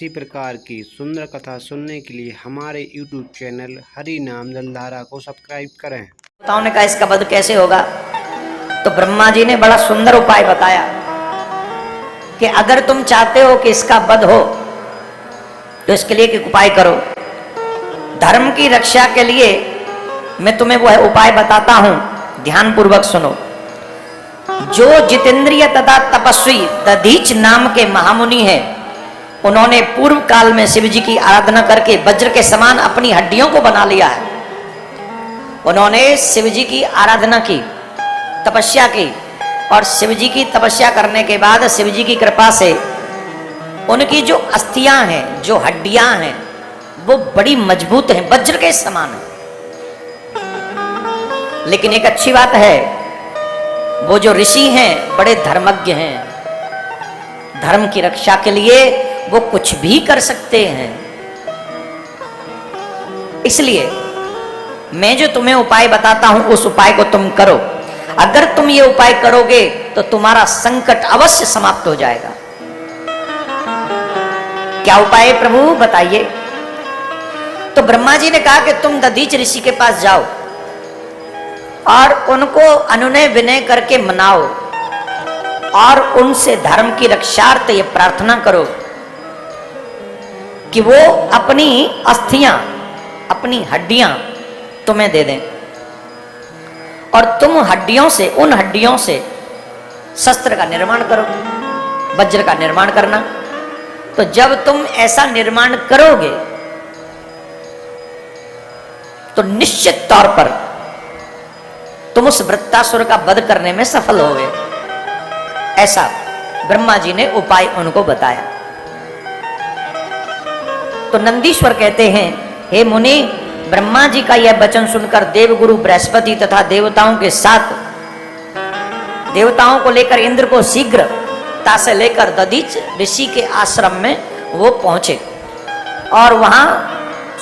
इसी प्रकार की सुंदर कथा सुनने के लिए हमारे YouTube चैनल हरि नाम जलधारा को सब्सक्राइब करें। देवताओं ने कहा इसका वध कैसे होगा, तो ब्रह्मा जी ने बड़ा सुंदर उपाय बताया कि अगर तुम चाहते हो कि इसका वध हो तो इसके लिए एक उपाय करो। धर्म की रक्षा के लिए मैं तुम्हें वो उपाय बताता हूं, ध्यान पूर्वक सुनो। जो जितेंद्रिय तथा तपस्वी दधीच नाम के महामुनि हैं, उन्होंने पूर्व काल में शिव जी की आराधना करके वज्र के समान अपनी हड्डियों को बना लिया है। उन्होंने शिव जी की आराधना की, तपस्या की, और शिव जी की तपस्या करने के बाद शिव जी की कृपा से उनकी जो अस्थियां हैं, जो हड्डियां हैं, वो बड़ी मजबूत हैं, वज्र के समान है। लेकिन एक अच्छी बात है, वो जो ऋषि हैं बड़े धर्मज्ञ हैं, धर्म की रक्षा के लिए वो कुछ भी कर सकते हैं। इसलिए मैं जो तुम्हें उपाय बताता हूं उस उपाय को तुम करो। अगर तुम ये उपाय करोगे तो तुम्हारा संकट अवश्य समाप्त हो जाएगा। क्या उपाय है प्रभु, बताइए। तो ब्रह्मा जी ने कहा कि तुम दधीच ऋषि के पास जाओ और उनको अनुनय विनय करके मनाओ और उनसे धर्म की रक्षार्थ ये प्रार्थना करो कि वो अपनी अस्थियां, अपनी हड्डियां तुम्हें दे दें और तुम हड्डियों से, उन हड्डियों से शस्त्र का निर्माण करो, वज्र का निर्माण करना। तो जब तुम ऐसा निर्माण करोगे तो निश्चित तौर पर तुम उस वृत्तासुर का वध करने में सफल होगे। ऐसा ब्रह्मा जी ने उपाय उनको बताया। तो नंदीश्वर कहते हैं, हे मुनि, ब्रह्मा जी का यह वचन सुनकर देवगुरु बृहस्पति तथा देवताओं के साथ, देवताओं को लेकर इंद्र को शीघ्रता से लेकर दधीच ऋषि के आश्रम में वो पहुंचे और वहां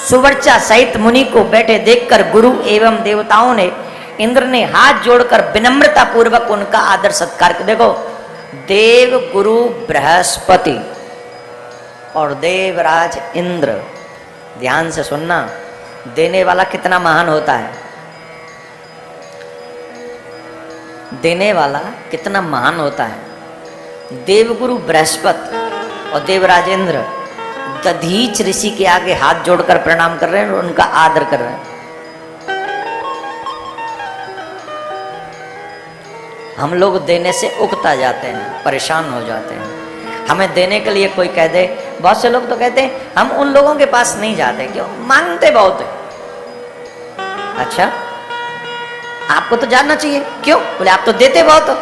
सुवर्चा सहित मुनि को बैठे देखकर गुरु एवं देवताओं ने, इंद्र ने हाथ जोड़कर विनम्रता पूर्वक उनका आदर सत्कार किया। देखो, देव गुरु बृहस्पति और देवराज इंद्र, ध्यान से सुनना, देने वाला कितना महान होता है, देने वाला कितना महान होता है। देवगुरु बृहस्पति और देवराज इंद्र दधीच ऋषि के आगे हाथ जोड़कर प्रणाम कर रहे हैं और उनका आदर कर रहे हैं। हम लोग देने से उकता जाते हैं, परेशान हो जाते हैं। हमें देने के लिए कोई कह दे, बहुत से लोग तो कहते हैं हम उन लोगों के पास नहीं जाते, क्यों? मांगते बहुत है। अच्छा, आपको तो जानना चाहिए, क्यों? बोले आप तो देते बहुत हो।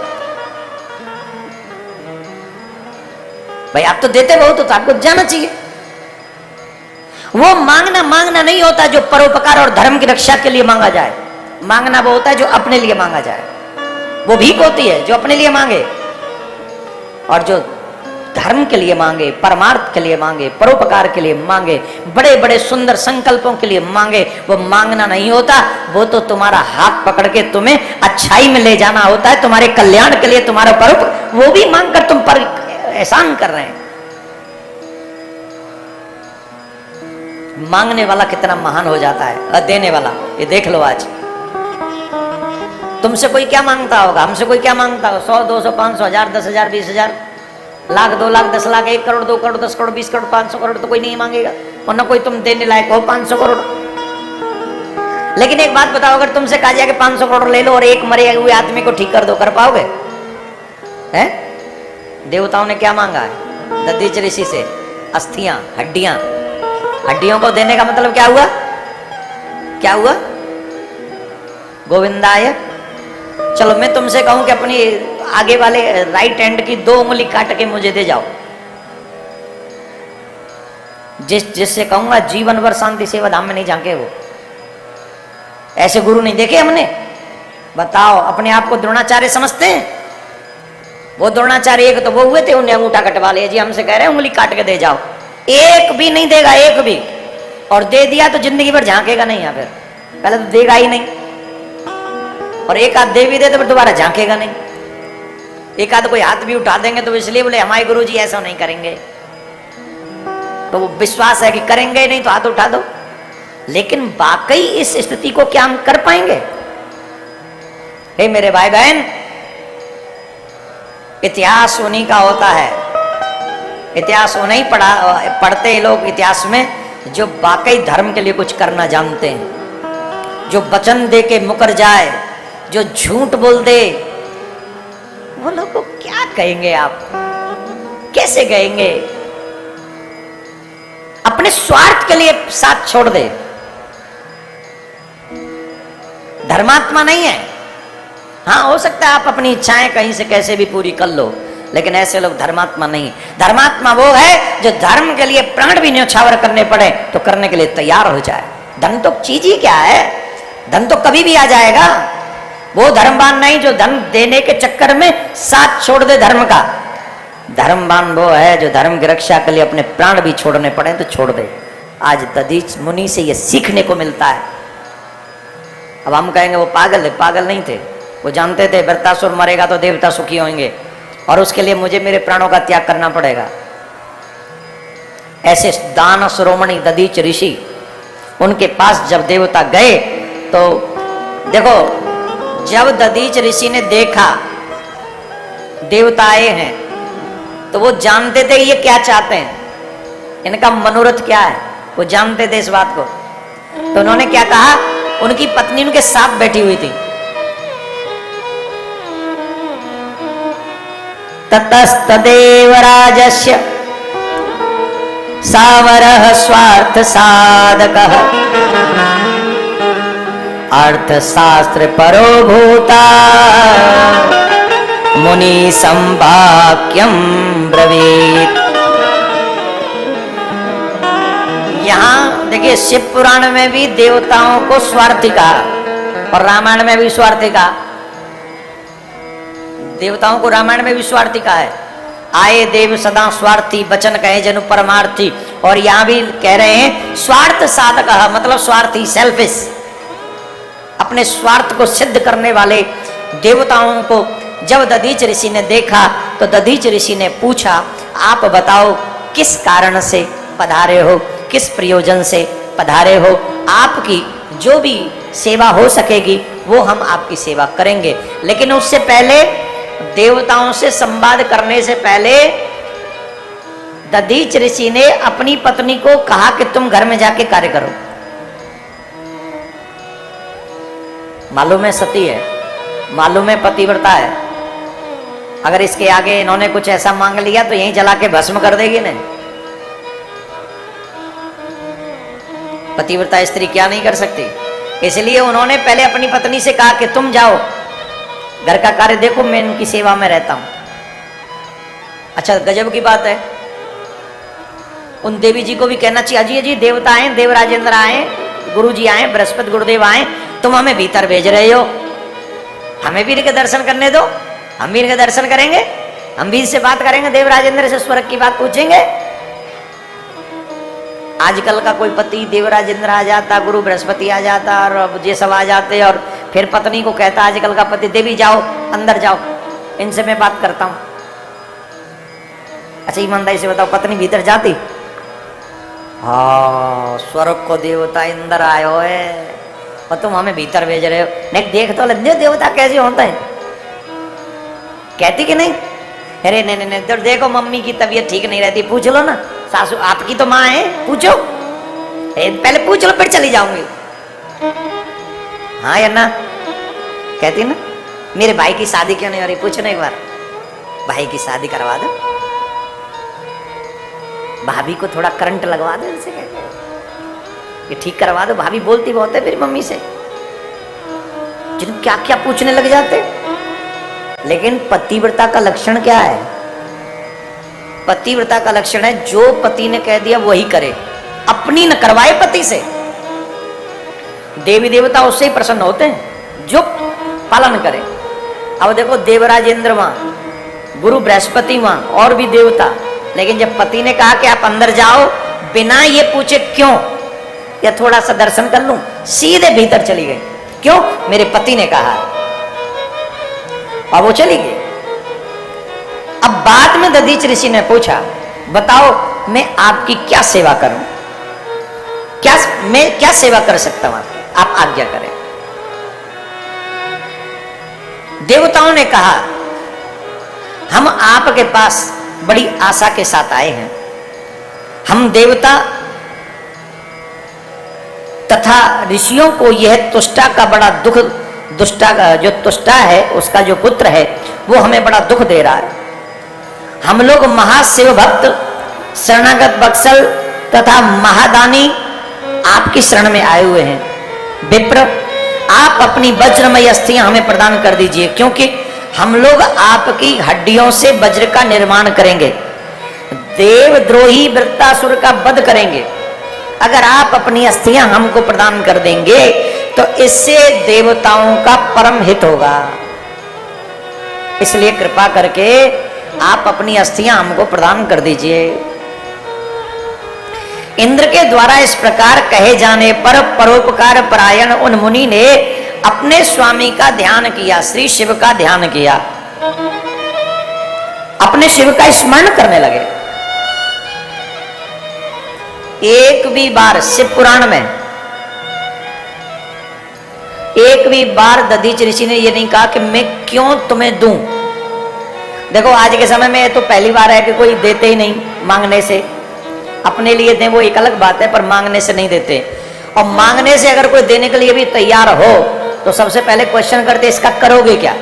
भाई आप तो देते बहुत हो तो आपको जानना चाहिए। वो मांगना नहीं होता जो परोपकार और धर्म की रक्षा के लिए मांगा जाए। मांगना वो होता है जो अपने लिए मांगा जाए। वो भीख होती है जो अपने लिए मांगे, और जो धर्म के लिए मांगे, परमार्थ के लिए मांगे, परोपकार के लिए मांगे, बड़े बड़े सुंदर संकल्पों के लिए मांगे, वो मांगना नहीं होता। वो तो तुम्हारा हाथ पकड़ के तुम्हें अच्छाई में ले जाना होता है, तुम्हारे कल्याण के लिए, तुम्हारा परोप, वो भी मांगकर तुम पर एहसान कर रहे हैं। मांगने वाला कितना महान हो जाता है और देने वाला, ये देख लो। आज तुमसे कोई क्या मांगता होगा, हमसे कोई क्या मांगता होगा? 100, 200, 500, 1000, 10,000, 20,000, लाख, 2 लाख, 10 लाख, 1 करोड़, 2 करोड़, 10 करोड़, 20 करोड़, 500 करोड़ तो कोई नहीं मांगेगा, और ना कोई तुम देने लायक हो 500 करोड़। लेकिन एक बात बताओ, अगर तुमसे कहा जाए कि 500 करोड़ ले लो और एक मरे हुए आदमी को ठीक कर दो, कर पाओगे? हैं? देवताओं ने क्या मांगा है? दधीच ऋषि से अस्थियां, हड्डियां। हड्डियों को देने का मतलब क्या हुआ? क्या हुआ? गोविंदाय। चलो मैं तुमसे कहूं कि अपनी आगे वाले राइट हैंड की 2 उंगली काट के मुझे दे जाओ, जिससे कहूंगा जीवन भर शांति सेवा धाम में नहीं झांके। वो ऐसे गुरु नहीं देखे हमने। बताओ, अपने आप को द्रोणाचार्य समझते हैं? वो द्रोणाचार्य एक तो वो हुए थे, उन्हें अंगूठा कटवा लिया जी, हमसे कह रहे हैं उंगली काट के दे जाओ। एक भी नहीं देगा, एक भी। और दे दिया तो जिंदगी भर झांकेगा नहीं। या फिर पहले तो देगा ही नहीं, और एक आध दे भी दे तो फिर दोबारा झांकेगा नहीं। एक आध कोई हाथ भी उठा देंगे तो इसलिए बोले हमारे गुरु जी ऐसा नहीं करेंगे। तो वो विश्वास है कि करेंगे नहीं तो हाथ उठा दो। लेकिन वाकई इस स्थिति को क्या हम कर पाएंगे? हे मेरे भाई बहन, इतिहास उन्हीं का होता है, इतिहास उन्हीं पढ़ते हैं लोग इतिहास में जो वाकई धर्म के लिए कुछ करना जानते हैं, जो वचन दे के मुकर जाए, जो झूठ बोल दे, वो लोग को क्या कहेंगे आप? कैसे कहेंगे? अपने स्वार्थ के लिए साथ छोड़ दे, धर्मात्मा नहीं है। हाँ, हो सकता है आप अपनी इच्छाएं कहीं से कैसे भी पूरी कर लो, लेकिन ऐसे लोग धर्मात्मा नहीं। धर्मात्मा वो है जो धर्म के लिए प्राण भी न्यौछावर करने पड़े तो करने के लिए तैयार हो जाए। धन तो चीज ही क्या है, धन तो कभी भी आ जाएगा। वो धर्मवान नहीं जो धन देने के चक्कर में साथ छोड़ दे धर्म का। धर्मवान वो है जो धर्म की रक्षा के लिए अपने प्राण भी छोड़ने पड़े तो छोड़ दे। आज दधीच मुनि से ये सीखने को मिलता है। अब हम कहेंगे वो पागल है, पागल नहीं थे, वो जानते थे वृत्तासुर मरेगा तो देवता सुखी होंगे और उसके लिए मुझे मेरे प्राणों का त्याग करना पड़ेगा। ऐसे दान शिरोमणि दधीच ऋषि, उनके पास जब देवता गए तो देखो, जब दधीच ऋषि ने देखा देवता आए हैं तो वो जानते थे ये क्या चाहते हैं, इनका मनोरथ क्या है, वो जानते थे इस बात को। तो उन्होंने क्या कहा, उनकी पत्नी उनके साथ बैठी हुई थी। ततस्तदेव राजस्य सावरः स्वार्थ साधकः अर्थशास्त्र परो भूता मुनि संवाक्यम ब्रवीत। यहाँ देखिए, शिव पुराण में भी देवताओं को स्वार्थी कहा और रामायण में भी स्वार्थी कहा। देवताओं को रामायण में भी स्वार्थी कहा है। आए देव सदा स्वार्थी, वचन कहे जनु परमार्थी। और यहां भी कह रहे हैं स्वार्थ साधक, मतलब स्वार्थी, सेल्फिश, अपने स्वार्थ को सिद्ध करने वाले देवताओं को जब दधीच ऋषि ने देखा तो दधीच ऋषि ने पूछा, आप बताओ किस कारण से पधारे हो, किस प्रयोजन से पधारे हो? आपकी जो भी सेवा हो सकेगी वो हम आपकी सेवा करेंगे। लेकिन उससे पहले, देवताओं से संवाद करने से पहले दधीच ऋषि ने अपनी पत्नी को कहा कि तुम घर में जाके कार्य करो। मालूम है सती है, मालूम है पतिव्रता है। अगर इसके आगे इन्होंने कुछ ऐसा मांग लिया तो यहीं जला के भस्म कर देगी ना। पतिव्रता स्त्री क्या नहीं कर सकती। इसलिए उन्होंने पहले अपनी पत्नी से कहा कि तुम जाओ घर का कार्य देखो, मैं इनकी सेवा में रहता हूं। अच्छा, गजब की बात है, उन देवी जी को भी कहना चाहिए, अजी जी देवता आए, देवराजेंद्र आए, गुरु जी आए, बृहस्पति गुरुदेव आए, तुम हमें भीतर भेज रहे हो, हमें भी इनके दर्शन करने दो, हम भी इनके दर्शन करेंगे, हम भी इससे बात करेंगे, देवराजेंद्र से स्वर्ग की बात पूछेंगे। आजकल का कोई पति देवराजेंद्र आ जाता, गुरु बृहस्पति आ जाता और ये सब आ जाते और फिर पत्नी को कहता, आजकल का पति, देवी जाओ अंदर जाओ, इनसे मैं बात करता हूं। अच्छा ईमानदारी से बताओ, पत्नी भीतर जाती? हाँ, स्वर्ग को देवता इंदर आयो है और तुम हमें भीतर भेज रहे हो। नहीं देख तो लज्जे देवता कैसे होता है, कहती कि नहीं? अरे नहीं नहीं नहीं, तो देखो मम्मी की तबीयत ठीक नहीं रहती, पूछ लो ना, सासू आपकी तो माँ है, पूछो, पहले पूछ लो फिर चली जाऊंगी। हाँ या ना, कहती ना, मेरे भाई की शादी क्यों नहीं हो रही, पूछो ना एक बार, भाई की शादी करवा दो, भाभी को थोड़ा करंट लगवा दो, इनसे कहते ये ठीक करवा दो। भाभी बोलती बहुत है मेरी मम्मी से, जिन क्या क्या पूछने लग जाते। लेकिन पतिव्रता का लक्षण क्या है? पतिव्रता का लक्षण है जो पति ने कह दिया वही करे, अपनी न करवाए पति से। देवी देवता उससे ही प्रसन्न होते हैं जो पालन करे। अब देखो, देवराजेंद्र वहां, गुरु बृहस्पति वहां, और भी देवता, लेकिन जब पति ने कहा कि आप अंदर जाओ, बिना ये पूछे क्यों या थोड़ा सा दर्शन कर लूं, सीधे भीतर चली गई। क्यों? मेरे पति ने कहा, और वो चली गई। अब बाद में दधीच ऋषि ने पूछा, बताओ मैं आपकी क्या सेवा करूं, मैं क्या सेवा कर सकता हूं आपकी, आप आज्ञा करें। देवताओं ने कहा हम आपके पास बड़ी आशा के साथ आए हैं। हम देवता तथा ऋषियों को यह तुष्टा का बड़ा दुख, दुष्टा का जो तुष्टा है उसका जो पुत्र है वो हमें बड़ा दुख दे रहा है। हम लोग महाशिव भक्त, शरणागत बत्सल तथा महादानी आपकी शरण में आए हुए हैं। विप्र, आप अपनी वज्रमय अस्थियां हमें प्रदान कर दीजिए, क्योंकि हम लोग आपकी हड्डियों से वज्र का निर्माण करेंगे, देवद्रोही वृत्तासुर का वध करेंगे। अगर आप अपनी अस्थियां हमको प्रदान कर देंगे तो इससे देवताओं का परम हित होगा। इसलिए कृपा करके आप अपनी अस्थियां हमको प्रदान कर दीजिए। इंद्र के द्वारा इस प्रकार कहे जाने पर परोपकार परायण उन मुनि ने अपने स्वामी का ध्यान किया, श्री शिव का ध्यान किया, अपने शिव का स्मरण करने लगे। एक भी बार शिव पुराण में एक भी बार दधीच ऋषि ने यह नहीं कहा कि मैं क्यों तुम्हें दूं। देखो आज के समय में तो पहली बार है कि कोई देते ही नहीं, मांगने से। अपने लिए दें वो एक अलग बात है, पर मांगने से नहीं देते। और मांगने से अगर कोई देने के लिए भी तैयार हो तो सबसे पहले क्वेश्चन करते इसका करोगे क्या।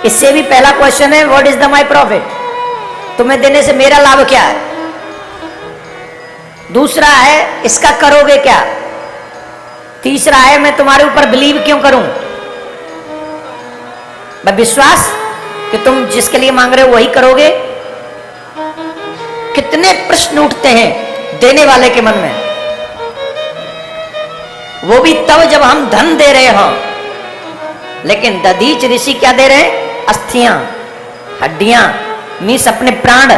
इससे भी पहला क्वेश्चन है what is the my profit, तुम्हें देने से मेरा लाभ क्या है। दूसरा है इसका करोगे क्या। तीसरा है मैं तुम्हारे ऊपर बिलीव क्यों करूं, मैं विश्वास कि तुम जिसके लिए मांग रहे हो वही करोगे। कितने प्रश्न उठते हैं देने वाले के मन में, वो भी तब जब हम धन दे रहे हो। लेकिन दधीच ऋषि क्या दे रहे हैं, अस्थियां, हड्डियां, मीस अपने प्राण।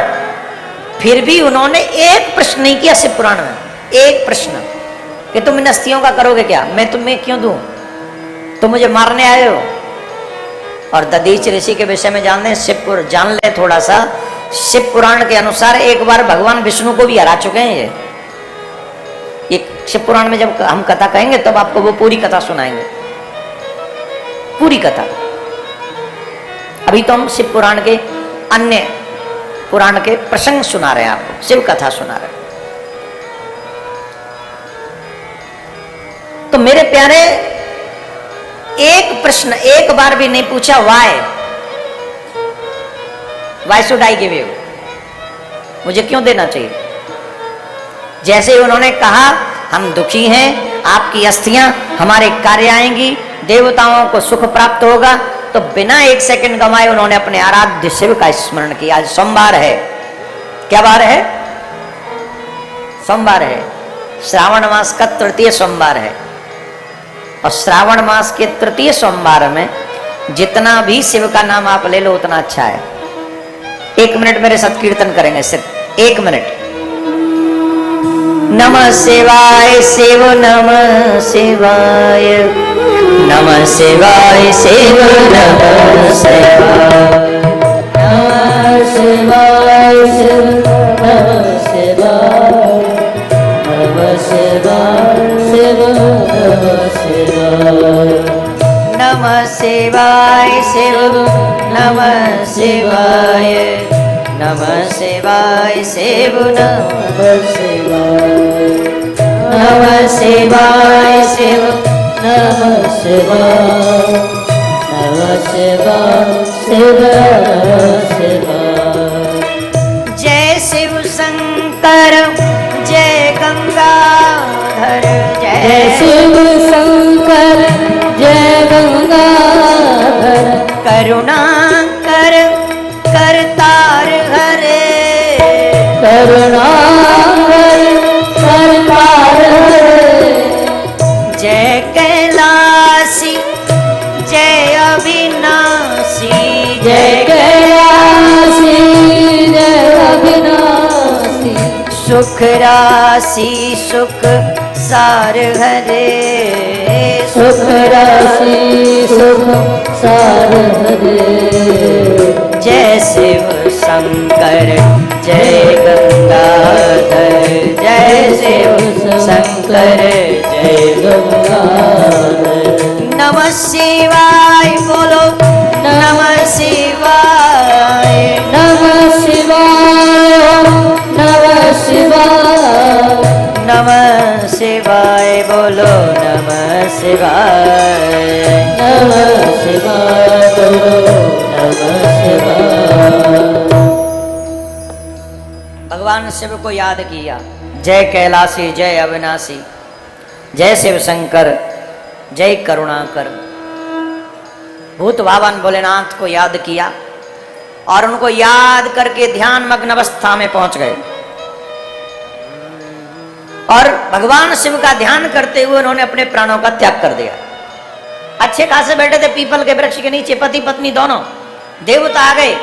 फिर भी उन्होंने एक प्रश्न नहीं किया शिव पुराण में, एक प्रश्न कि तुम इन अस्थियों का करोगे क्या, मैं तुम्हें क्यों दूं, तुम मुझे मारने आए हो। और दधीच ऋषि के विषय में जान ले थोड़ा सा। शिव पुराण के अनुसार एक बार भगवान विष्णु को भी हरा चुके हैं ये शिव पुराण में जब हम कथा कहेंगे तब आपको वो पूरी कथा सुनाएंगे, पूरी कथा। अभी तो हम शिव पुराण के अन्य पुराण के प्रसंग सुना रहे हैं, आपको शिव कथा सुना रहे हैं। तो मेरे प्यारे एक प्रश्न एक बार भी नहीं पूछा why should I give you, मुझे क्यों देना चाहिए। जैसे ही उन्होंने कहा हम दुखी हैं, आपकी अस्थियां हमारे कार्य आएंगी, देवताओं को सुख प्राप्त होगा, तो बिना एक सेकंड गंवाए उन्होंने अपने आराध्य शिव का स्मरण किया। आज सोमवार है, क्या बार है, सोमवार है, श्रावण मास का तृतीय सोमवार है। और श्रावण मास के तृतीय सोमवार में जितना भी शिव का नाम आप ले लो उतना अच्छा है। 1 मिनट मेरे साथ कीर्तन करेंगे, सिर्फ 1 मिनट। नमः शिवाय शिव, नमः शिवाय, नमः शिवाय शिव, नमः शिवाय, नमः शिवाय शिव, नमः शिवाय, नमः शिवाय शिव, नमः शिवाय, नमः शिवाय शिव, नमः शिवाय, नमः शिवाय शिव, नमः शिवाय, नमः शिवाय शिव, नमः शिवाय, नमः शिवाय शिव, नमः शिवाय। जय शिव शंकर जय गंगाधर, जय शिव शंकर जय गंगाधर, करुणाकर करतार हरे, करुणाकर करतार हरे। जय कैलासी जय अविनाशी, जय कैलासी जय अविनाशी, सुख राशि सुख सार हरे, सुख राशि सुख सार हरे। जय शिव शंकर जय गंगा करे जय गंगाधर। नमः शिवाय बोलो नमः शिवाय नमः शिवाय नमः शिवाय नमः शिवाय बोलो नमः शिवाय नमः शिवाय बोलो नमः शिवाय। भगवान शिव को याद किया, जय कैलासी जय अविनाशी, जय शिव शंकर जय करुणाकर। भूत भावन भोलेनाथ को याद किया और उनको याद करके ध्यान मग्न अवस्था में पहुंच गए और भगवान शिव का ध्यान करते हुए उन्होंने अपने प्राणों का त्याग कर दिया। अच्छे खासे बैठे थे पीपल के वृक्ष के नीचे, पति पत्नी दोनों। देवता आ गए,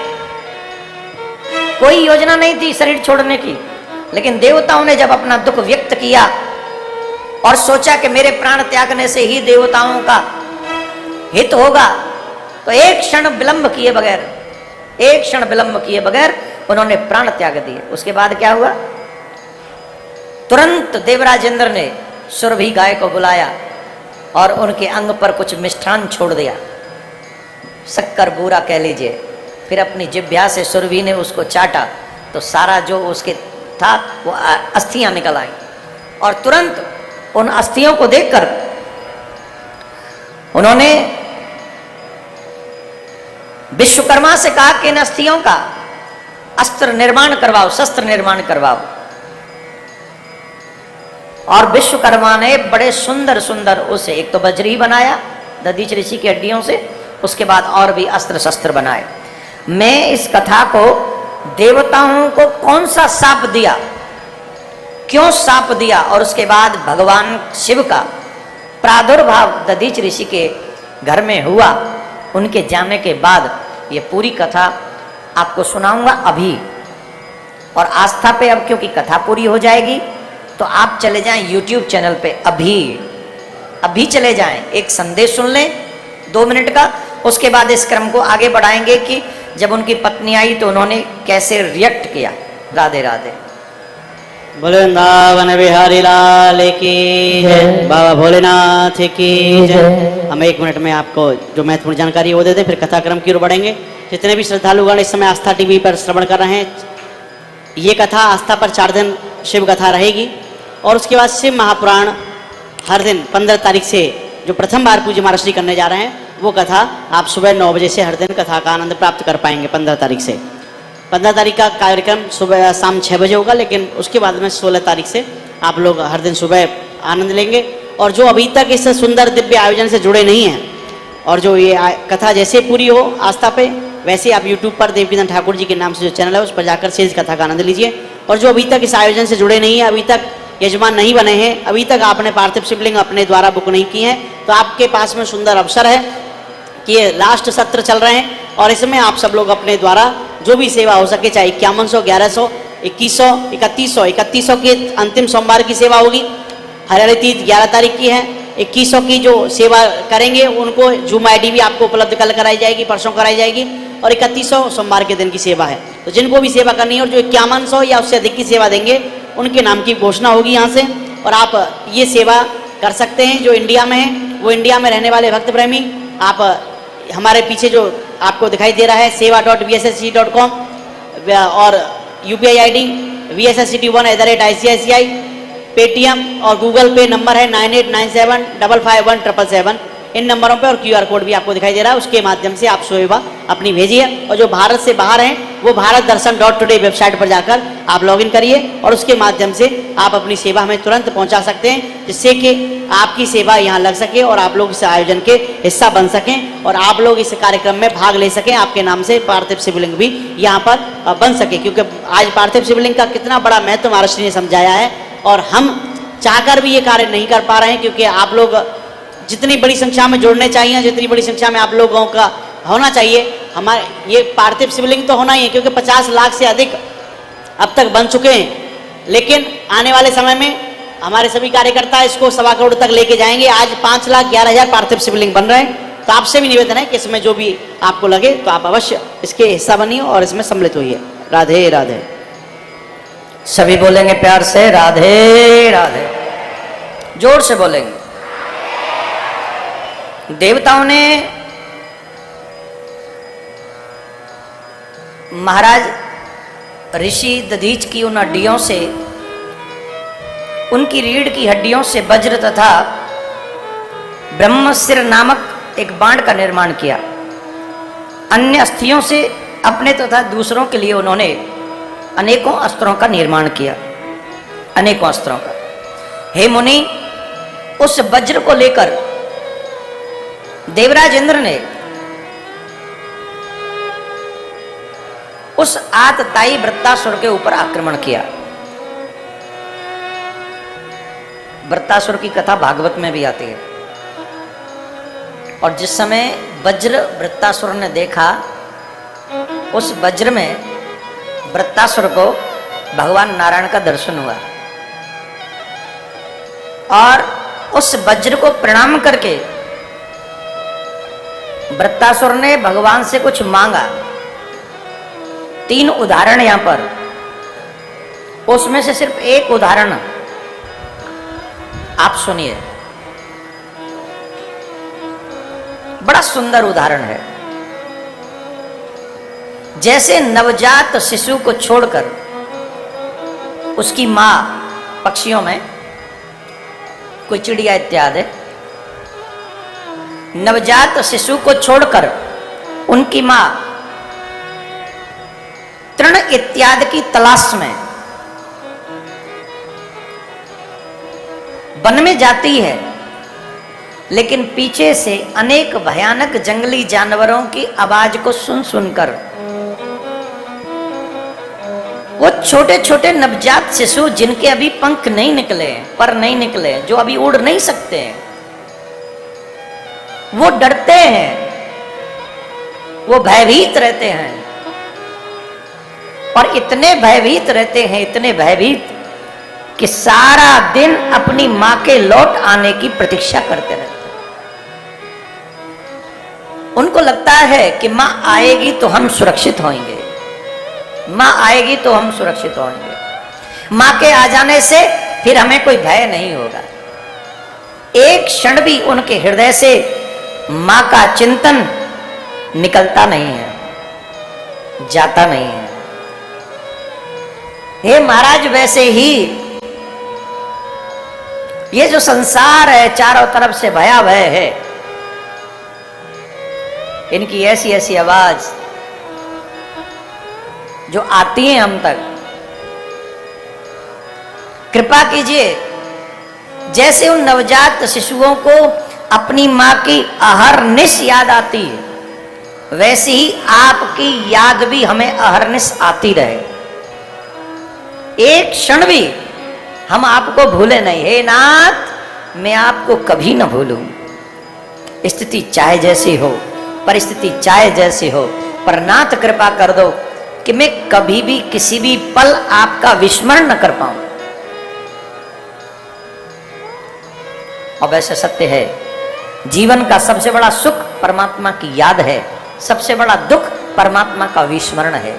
कोई योजना नहीं थी शरीर छोड़ने की, लेकिन देवताओं ने जब अपना दुख व्यक्त किया और सोचा कि मेरे प्राण त्यागने से ही देवताओं का हित होगा, तो एक क्षण विलंब किए बगैर उन्होंने प्राण त्याग दिए। उसके बाद क्या हुआ? तुरंत देवराज इंद्र ने सुरभि गाय को बुलाया और उनके अंग पर कुछ मिष्ठान छोड़ दिया, शक्कर बूरा कह लीजिए। फिर अपनी जिह्वा से सुरभि ने उसको चाटा तो सारा जो उसके था वो अस्थियां निकल आई और तुरंत उन अस्थियों को देखकर उन्होंने विश्वकर्मा से कहा कि इन अस्थियों का अस्त्र निर्माण करवाओ, शस्त्र निर्माण करवाओ। और विश्वकर्मा ने बड़े सुंदर सुंदर उसे एक तो वज्री बनाया दधीच ऋषि की हड्डियों से, उसके बाद और भी अस्त्र शस्त्र बनाए। मैं इस कथा को देवताओं को कौन सा शाप दिया, क्यों शाप दिया और उसके बाद भगवान शिव का प्रादुर्भाव दधीच ऋषि के घर में हुआ, उनके जाने के बाद ये पूरी कथा आपको सुनाऊंगा अभी। और आस्था पे अब क्योंकि कथा पूरी हो जाएगी तो आप चले जाएं YouTube चैनल पे, अभी चले जाएं, एक संदेश सुन लें 2 मिनट का। उसके बाद इस क्रम को आगे बढ़ाएंगे कि जब उनकी पत्नी आई तो उन्होंने कैसे रिएक्ट किया। राधे राधे। वृंदावन बिहारी लाल की जय, बाबा भोलेनाथ की जय। हम 1 मिनट में आपको जो महत्वपूर्ण जानकारी है वो दे दें, फिर कथाक्रम की ओर बढ़ेंगे। जितने भी श्रद्धालुगण इस समय आस्था टीवी पर श्रवण कर रहे हैं, ये कथा आस्था पर 4 दिन शिव कथा रहेगी और उसके बाद शिव महापुराण हर दिन 15 तारीख से जो प्रथम बार पूज्य महाराज श्री करने जा रहे हैं वो कथा आप सुबह 9 बजे से हर दिन कथा का आनंद प्राप्त कर पाएंगे। 15 तारीख से 15 तारीख का कार्यक्रम सुबह शाम 6 बजे होगा, लेकिन उसके बाद में 16 तारीख से आप लोग हर दिन सुबह आनंद लेंगे। और जो अभी तक इस सुंदर दिव्य आयोजन से जुड़े नहीं हैं और जो ये कथा जैसे पूरी हो आस्था पे, वैसे आप YouTube पर देवकीनंदन ठाकुर जी के नाम से जो चैनल है उस पर जाकर से इस कथा का आनंद लीजिए। और जो अभी तक इस आयोजन से जुड़े नहीं हैं, अभी तक यजमान नहीं बने हैं, अभी तक आपने पार्थिव शिवलिंग अपने द्वारा बुक नहीं की हैं, तो आपके पास में सुंदर अवसर है कि ये लास्ट सत्र चल रहे हैं और इसमें आप सब लोग अपने द्वारा जो भी सेवा हो सके, चाहे 5100, 1100, 2100, 3100 की अंतिम सोमवार की सेवा होगी। हरियाली तीज 11 तारीख की है। 2100 की जो सेवा करेंगे उनको जूम ID भी आपको उपलब्ध कल कराई जाएगी, परसों कराई जाएगी। और 3100 सोमवार के दिन की सेवा है। तो जिनको भी सेवा करनी है और जो 5100 या उससे अधिक की सेवा देंगे उनके नाम की घोषणा होगी यहाँ से, और आप ये सेवा कर सकते हैं। जो इंडिया में है वो इंडिया में रहने वाले भक्त प्रेमी, आप हमारे पीछे जो आपको दिखाई दे रहा है seva.vssc.com और UPI ID vssct1@ICICI, पेटीएम और गूगल पे नंबर है 9897551777। इन नंबरों पे और QR कोड भी आपको दिखाई दे रहा है, उसके माध्यम से आप सेवा अपनी भेजिए। और जो भारत से बाहर हैं वो bharatdarshan.today वेबसाइट पर जाकर आप लॉगिन करिए और उसके माध्यम से आप अपनी सेवा हमें तुरंत पहुंचा सकते हैं, जिससे कि आपकी सेवा यहाँ लग सके और आप लोग इस आयोजन के हिस्सा बन सकें और आप लोग इस कार्यक्रम में भाग ले सकें। आपके नाम से पार्थिव शिवलिंग भी यहाँ पर बन सके, क्योंकि आज पार्थिव शिवलिंग का कितना बड़ा महत्व महाराज ने समझाया है और हम चाहकर भी ये कार्य नहीं कर पा रहे हैं, क्योंकि आप लोग जितनी बड़ी संख्या में जुड़ने चाहिए, जितनी बड़ी संख्या में आप लोगों का होना चाहिए। हमारे ये पार्थिव शिवलिंग तो होना ही है, क्योंकि 50 लाख से अधिक अब तक बन चुके हैं, लेकिन आने वाले समय में हमारे सभी कार्यकर्ता इसको 1.25 करोड़ तक लेके जाएंगे। आज 5,11,000 पार्थिव शिवलिंग बन रहे हैं। तो आपसे भी निवेदन है कि इसमें जो भी आपको लगे तो आप अवश्य इसके हिस्सा बनिए और इसमें सम्मिलित होइए। राधे राधे। सभी बोलेंगे प्यार से राधे राधे। जोर से बोलेंगे। देवताओं ने महाराज ऋषि दधीच की उन हड्डियों से, उनकी रीढ़ की हड्डियों से वज्र तथा ब्रह्मशिर नामक एक बाण का निर्माण किया। अन्य अस्थियों से अपने तथा दूसरों के लिए उन्होंने अनेकों अस्त्रों का निर्माण किया, अनेकों अस्त्रों का। हे मुनि, उस वज्र को लेकर देवराज इंद्र ने उस आतताई वृत्तासुर के ऊपर आक्रमण किया। वृत्तासुर की कथा भागवत में भी आती है। और जिस समय वज्र वृत्तासुर ने देखा, उस वज्र में वृत्तासुर को भगवान नारायण का दर्शन हुआ और उस वज्र को प्रणाम करके वृत्तासुर ने भगवान से कुछ मांगा। 3 उदाहरण यहां पर, उसमें से सिर्फ एक उदाहरण आप सुनिए, बड़ा सुंदर उदाहरण है। जैसे नवजात शिशु को छोड़कर उसकी मां, पक्षियों में कोई चिड़िया इत्यादि, नवजात शिशु को छोड़कर उनकी मां तृण इत्यादि की तलाश में वन में जाती है, लेकिन पीछे से अनेक भयानक जंगली जानवरों की आवाज को सुन सुनकर वो छोटे छोटे नवजात शिशु, जिनके अभी पंख नहीं निकले, पर नहीं निकले, जो अभी उड़ नहीं सकते हैं, वो डरते हैं, वो भयभीत रहते हैं। और इतने भयभीत रहते हैं, इतने भयभीत कि सारा दिन अपनी मां के लौट आने की प्रतीक्षा करते रहते हैं। उनको लगता है कि मां आएगी तो हम सुरक्षित होंगे, मां आएगी तो हम सुरक्षित होंगे, मां के आ जाने से फिर हमें कोई भय नहीं होगा। एक क्षण भी उनके हृदय से मां का चिंतन निकलता नहीं है, जाता नहीं है। हे महाराज, वैसे ही ये जो संसार है चारों तरफ से भयावह है, इनकी ऐसी ऐसी आवाज जो आती है हम तक, कृपा कीजिए। जैसे उन नवजात शिशुओं को अपनी मां की अहरनिश याद आती है, वैसे ही आपकी याद भी हमें अहरनिश आती रहे। एक क्षण भी हम आपको भूले नहीं। हे नाथ, मैं आपको कभी न भूलूं। स्थिति चाहे जैसी हो, परिस्थिति चाहे जैसी हो, पर नाथ कृपा कर दो कि मैं कभी भी किसी भी पल आपका विस्मरण न कर पाऊं। और वैसे सत्य है, जीवन का सबसे बड़ा सुख परमात्मा की याद है, सबसे बड़ा दुख परमात्मा का विस्मरण है।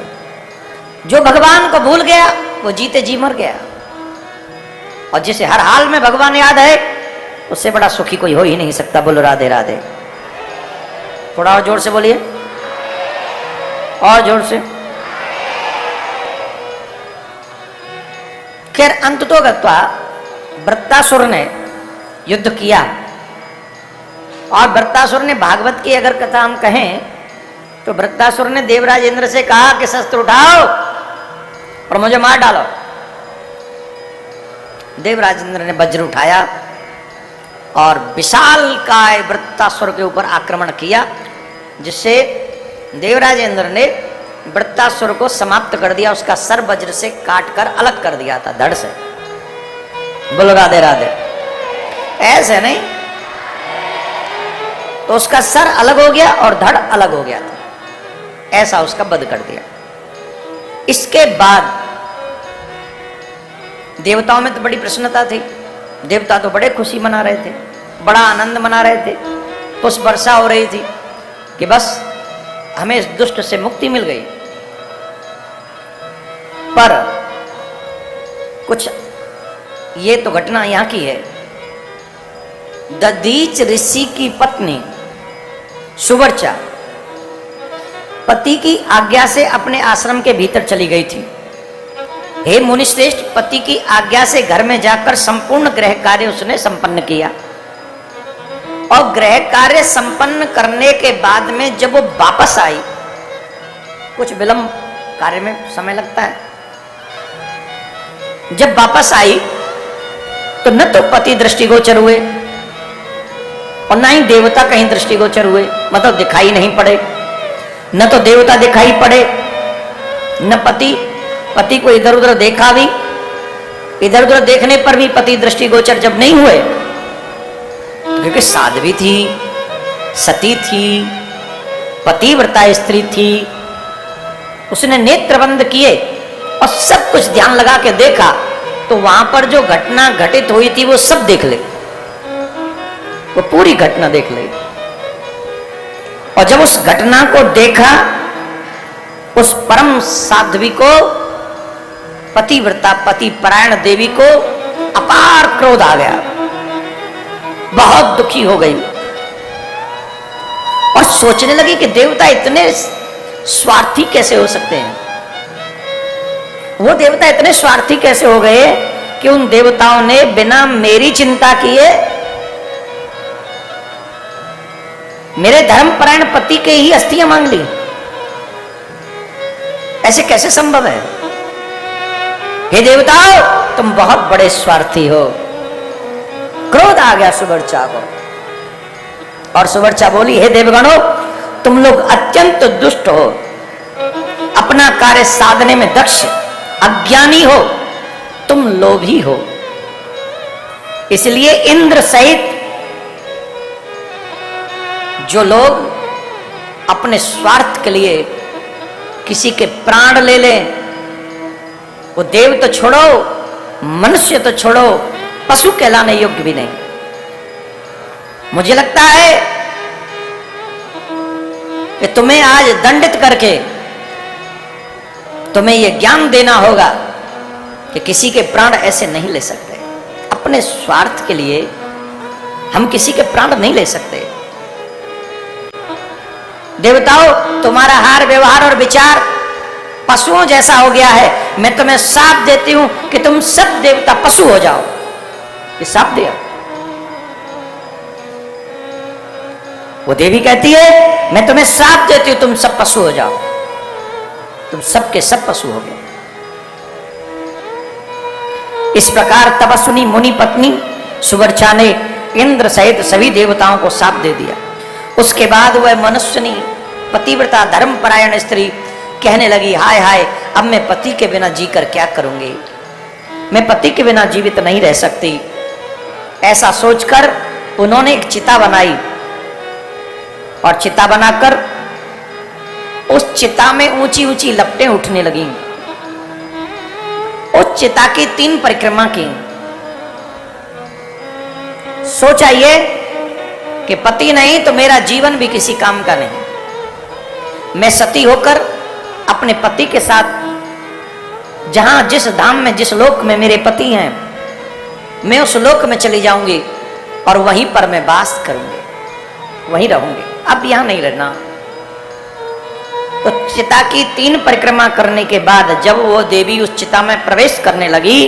जो भगवान को भूल गया वो जीते जी मर गया, और जिसे हर हाल में भगवान याद है उससे बड़ा सुखी कोई हो ही नहीं सकता। बोलो राधे राधे। थोड़ा और जोर से बोलिए, और जोर से। खैर, अंत तो गत्वा वृत्तासुर ने युद्ध किया, और वृत्तासुर ने, भागवत की अगर कथा हम कहें तो वृत्तासुर ने देवराज इंद्र से कहा कि शस्त्र उठाओ और मुझे मार डालो। देवराज इंद्र ने वज्र उठाया और विशालकाय वृत्तासुर के ऊपर आक्रमण किया, जिससे देवराज इंद्र ने वृत्तासुर को समाप्त कर दिया। उसका सर वज्र से काटकर अलग कर दिया था, धड़ से। बोलो राधे राधे। ऐसे नहीं तो उसका सर अलग हो गया और धड़ अलग हो गया था, ऐसा उसका वध कर दिया। इसके बाद देवताओं में तो बड़ी प्रसन्नता थी, देवता तो बड़े खुशी मना रहे थे, बड़ा आनंद मना रहे थे। पुष्प वर्षा हो रही थी कि बस हमें इस दुष्ट से मुक्ति मिल गई। पर कुछ ये तो घटना यहाँ की है दधीच ऋषि की पत्नी सुवर्चा पति की आज्ञा से अपने आश्रम के भीतर चली गई थी। हे मुनिश्रेष्ठ, पति की आज्ञा से घर में जाकर संपूर्ण गृह कार्य उसने संपन्न किया और गृह कार्य संपन्न करने के बाद में जब वो वापस आई, कुछ विलंब कार्य में समय लगता है, जब वापस आई तो न तो पति दृष्टिगोचर हुए और न ही देवता कहीं दृष्टिगोचर हुए, मतलब दिखाई नहीं पड़े। न तो देवता दिखाई पड़े न पति को इधर उधर देखा भी, इधर उधर देखने पर भी पति दृष्टिगोचर जब नहीं हुए, क्योंकि साध्वी थी, सती थी, पतिव्रता स्त्री थी, उसने नेत्र बंद किए और सब कुछ ध्यान लगा के देखा तो वहां पर जो घटना घटित हुई थी वो सब देख ले, वो पूरी घटना देख ले। और जब उस घटना को देखा, उस परम साध्वी को, पतिव्रता पति परायण देवी को अपार क्रोध आ गया, बहुत दुखी हो गई और सोचने लगी कि देवता इतने स्वार्थी कैसे हो सकते हैं। वो देवता इतने स्वार्थी कैसे हो गए कि उन देवताओं ने बिना मेरी चिंता किए मेरे धर्मपरायण पति के ही अस्थियां मांग ली। ऐसे कैसे संभव है? हे देवताओ, तुम बहुत बड़े स्वार्थी हो। क्रोध आ गया सुवर्चा को और सुवर्चा बोली, हे देवगणों, तुम लोग अत्यंत दुष्ट हो, अपना कार्य साधने में दक्ष, अज्ञानी हो, तुम लोभी हो। इसलिए इंद्र सहित जो लोग अपने स्वार्थ के लिए किसी के प्राण ले लें, वो देव तो छोड़ो, मनुष्य तो छोड़ो, पशु कहलाने योग्य भी नहीं। मुझे लगता है कि तुम्हें आज दंडित करके तुम्हें यह ज्ञान देना होगा कि किसी के प्राण ऐसे नहीं ले सकते। अपने स्वार्थ के लिए हम किसी के प्राण नहीं ले सकते। देवताओं, तुम्हारा हार व्यवहार और विचार पशुओं जैसा हो गया है। मैं तुम्हें शाप देती हूं कि तुम सब देवता पशु हो जाओ। ये शाप दिया। वो देवी कहती है, मैं तुम्हें शाप देती हूं, तुम सब पशु हो जाओ। तुम सब के सब पशु हो गए। इस प्रकार तपस्विनी मुनि पत्नी सुवर्चा ने इंद्र सहित सभी देवताओं को शाप दे दिया। उसके बाद वह मनुष्यनी पतिव्रता धर्मपरायण स्त्री कहने लगी, हाय हाय, अब मैं पति के बिना जीकर क्या करूंगी, मैं पति के बिना जीवित नहीं रह सकती। ऐसा सोचकर उन्होंने एक चिता बनाई और चिता बनाकर उस चिता में ऊंची ऊंची लपटें उठने लगीं। उस चिता की 3 परिक्रमा की। सोचा ये कि पति नहीं तो मेरा जीवन भी किसी काम का नहीं। मैं सती होकर अपने पति के साथ जहां जिस धाम में, जिस लोक में मेरे पति हैं, मैं उस लोक में चली जाऊंगी और वहीं पर मैं वास करूंगी, वहीं रहूंगी, अब यहां नहीं रहना। तो चिता की 3 परिक्रमा करने के बाद जब वो देवी उस चिता में प्रवेश करने लगी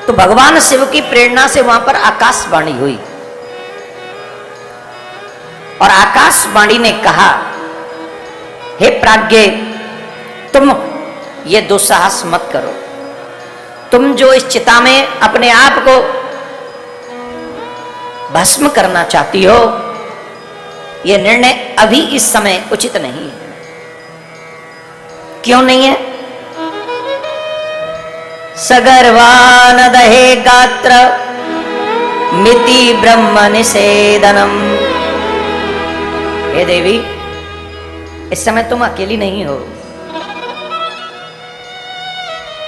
तो भगवान शिव की प्रेरणा से वहां पर आकाशवाणी हुई और आकाशवाणी ने कहा, हे प्राज्ञे, तुम ये दुस्साहस मत करो। तुम जो इस चिता में अपने आप को भस्म करना चाहती हो, यह निर्णय अभी इस समय उचित नहीं है। क्यों नहीं है? सगर्वान दहे गात्र मिति ब्रह्म निषेदनम। हे देवी, इस समय तुम अकेली नहीं हो।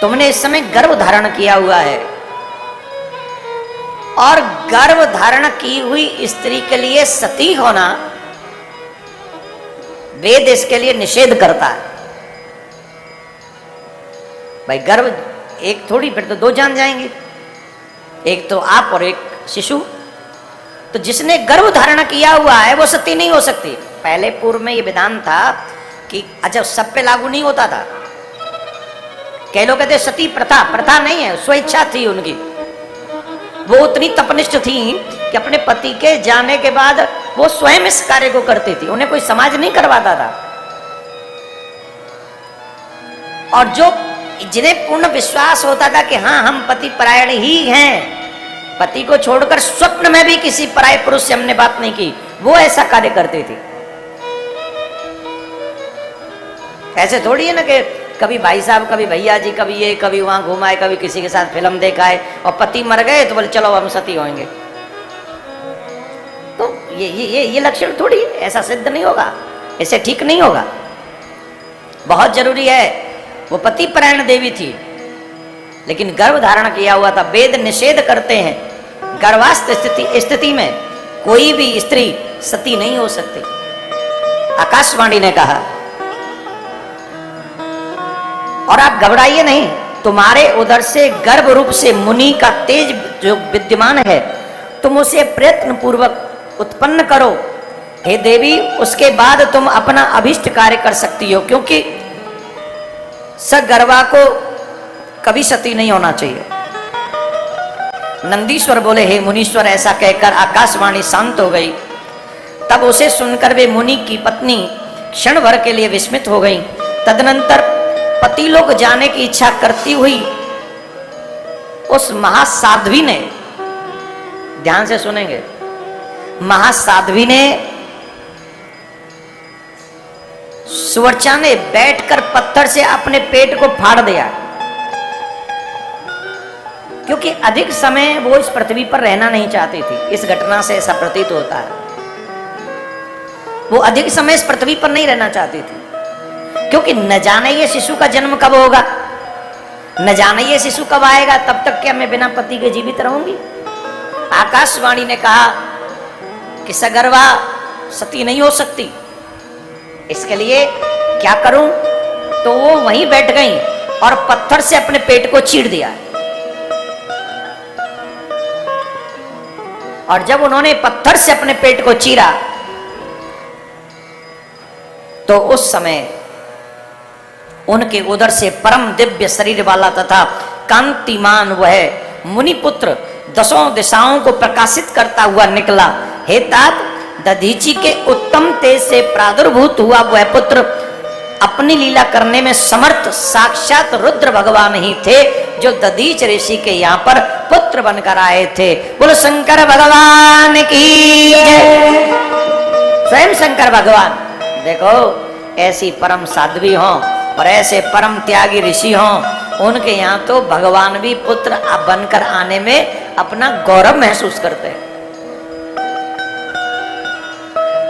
तुमने इस समय गर्भ धारण किया हुआ है और गर्भ धारण की हुई स्त्री के लिए सती होना वेद इसके लिए निषेध करता है। भाई गर्भ एक थोड़ी, फिर तो 2 जान जाएंगे। एक तो आप और एक शिशु। तो जिसने गर्भ धारण किया हुआ है वो सती नहीं हो सकती। पहले पूर्व में ये विधान था कि अच्छा सब पे लागू नहीं होता था। कई लोग कहते सती प्रथा, प्रथा नहीं है, स्वेच्छा थी उनकी। वो उतनी तपनिष्ठ थी कि अपने पति के जाने के बाद वो स्वयं इस कार्य को करती थी, उन्हें कोई समाज नहीं करवाता था। और जो जिन्हें पूर्ण विश्वास होता था कि हाँ हम पति परायण ही हैं, पति को छोड़कर स्वप्न में भी किसी पराये पुरुष से हमने बात नहीं की, वो ऐसा कार्य करती थी। ऐसे थोड़ी है ना कि कभी भाई साहब, कभी भैया जी, कभी ये, कभी वहां घुमाए, कभी किसी के साथ फिल्म देखा है और पति मर गए तो बोले चलो हम सती होंगे। तो ये लक्षण थोड़ी, ऐसा सिद्ध नहीं होगा, ऐसे ठीक नहीं होगा। बहुत जरूरी है। वो पति परायण देवी थी लेकिन गर्भ धारण किया हुआ था। वेद निषेध करते हैं गर्भास्थ स्थिति में कोई भी स्त्री सती नहीं हो सकती। आकाशवाणी ने कहा, और आप घबराइए नहीं, तुम्हारे उदर से गर्भ रूप से मुनि का तेज जो विद्यमान है, तुम उसे प्रयत्न पूर्वक उत्पन्न करो हे देवी, उसके बाद तुम अपना अभिष्ट कार्य कर सकती हो। क्योंकि सगर्भा को कभी सती नहीं होना चाहिए। नंदीश्वर बोले हे मुनीश्वर, ऐसा कहकर आकाशवाणी शांत हो गई। तब उसे सुनकर वे मुनि की पत्नी क्षण भर के लिए विस्मित हो गई। तदनंतर पति लोग जाने की इच्छा करती हुई उस महासाध्वी ने, ध्यान से सुनेंगे, महासाध्वी ने सुवर्चा ने बैठकर पत्थर से अपने पेट को फाड़ दिया। क्योंकि अधिक समय वो इस पृथ्वी पर रहना नहीं चाहती थी। इस घटना से ऐसा प्रतीत होता है वो अधिक समय इस पृथ्वी पर नहीं रहना चाहती थी। क्योंकि न जाने ये शिशु का जन्म कब होगा, न जाने ये शिशु कब आएगा, तब तक क्या मैं बिना पति के जीवित रहूंगी। आकाशवाणी ने कहा कि सगर्भा सती नहीं हो सकती, इसके लिए क्या करूं। तो वो वहीं बैठ गई और पत्थर से अपने पेट को चीर दिया। और जब उन्होंने पत्थर से अपने पेट को चीरा तो उस समय उनके उदर से परम दिव्य शरीर वाला तथा कांतिमान वह मुनिपुत्र दसों दिशाओं को प्रकाशित करता हुआ निकला। हे तात, दधीची के उत्तम तेज से प्रादुर्भूत हुआ वह पुत्र अपनी लीला करने में समर्थ साक्षात रुद्र भगवान ही थे, जो दधीच ऋषि के यहाँ पर पुत्र बनकर आए थे। बोलो शंकर भगवान की जय। स्वयं शंकर भगवान देखो ऐसी परम साध्वी हो और ऐसे परम त्यागी ऋषि हो, उनके यहाँ तो भगवान भी पुत्र बनकर आने में अपना गौरव महसूस करते हैं।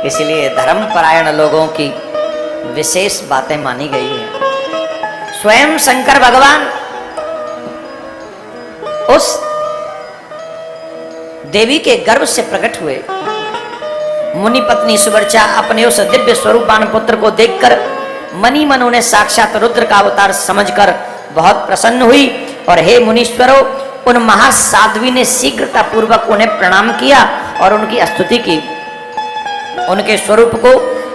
इसलिए धर्मपरायण लोगों की विशेष बातें मानी गई है। स्वयं शंकर भगवान उस देवी के गर्भ से प्रकट हुए। मुनि पत्नी सुवर्चा अपने उस दिव्य स्वरूपान पुत्र को देखकर मनी मन उन्हें साक्षात रुद्र का अवतार समझकर बहुत प्रसन्न हुई। और हे मुनीश्वरों, उन महासाध्वी ने शीघ्रता पूर्वक उन्हें प्रणाम किया और उनकी स्तुति की, उनके स्वरूप को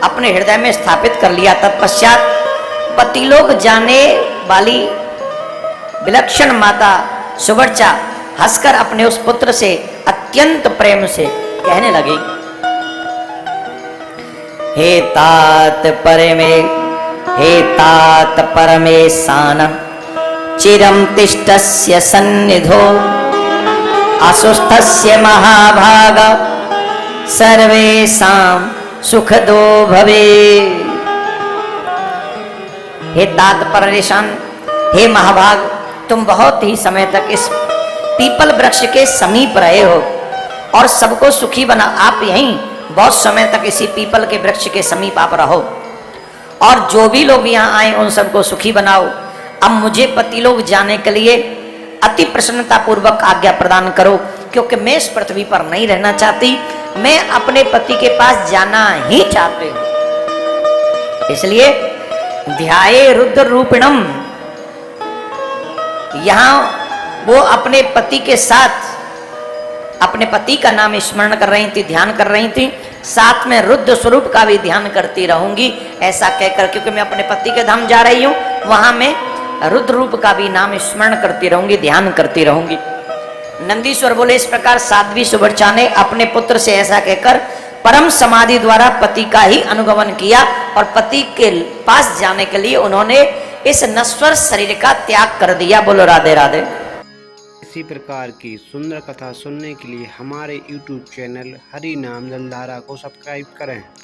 अपने हृदय में स्थापित कर लिया। तत्पश्चात पतिलोक जाने वाली विलक्षण माता सुवर्चा हंसकर अपने उस पुत्र से अत्यंत प्रेम से कहने लगी, हे तात परमेशान चिरं तिष्ठस्य सन्निधो असुस्थस्य महाभाग सर्वेषां सुखदो भवे। हे तात परेशान, हे महाभाग, तुम बहुत ही समय तक इस पीपल वृक्ष के समीप रहे हो और सबको सुखी बना। आप यहीं बहुत समय तक इसी पीपल के वृक्ष के समीप आप रहो और जो भी लोग यहाँ आए उन सबको सुखी बनाओ। अब मुझे पति लोग जाने के लिए अति प्रसन्नता पूर्वक आज्ञा प्रदान करो, क्योंकि मैं इस पृथ्वी पर नहीं रहना चाहती, मैं अपने पति के पास जाना ही चाहती हूं। इसलिए ध्याये रुद्र रूपिणम, यहां वो अपने पति के साथ अपने पति का नाम स्मरण कर रही थी, ध्यान कर रही थी, साथ में रुद्र स्वरूप का भी ध्यान करती रहूंगी ऐसा कहकर, क्योंकि मैं अपने पति के धाम जा रही हूं, वहां में रुद्र रूप का भी नाम स्मरण करती रहूंगी, ध्यान करती रहूंगी। नंदीश्वर बोले इस प्रकार साध्वी सुवर्चा ने अपने पुत्र से ऐसा कहकर परम समाधि द्वारा पति का ही अनुगमन किया और पति के पास जाने के लिए उन्होंने इस नश्वर शरीर का त्याग कर दिया। बोलो राधे राधे। इसी प्रकार की सुंदर कथा सुनने के लिए हमारे YouTube चैनल हरि नाम जलधारा को सब्सक्राइब करें।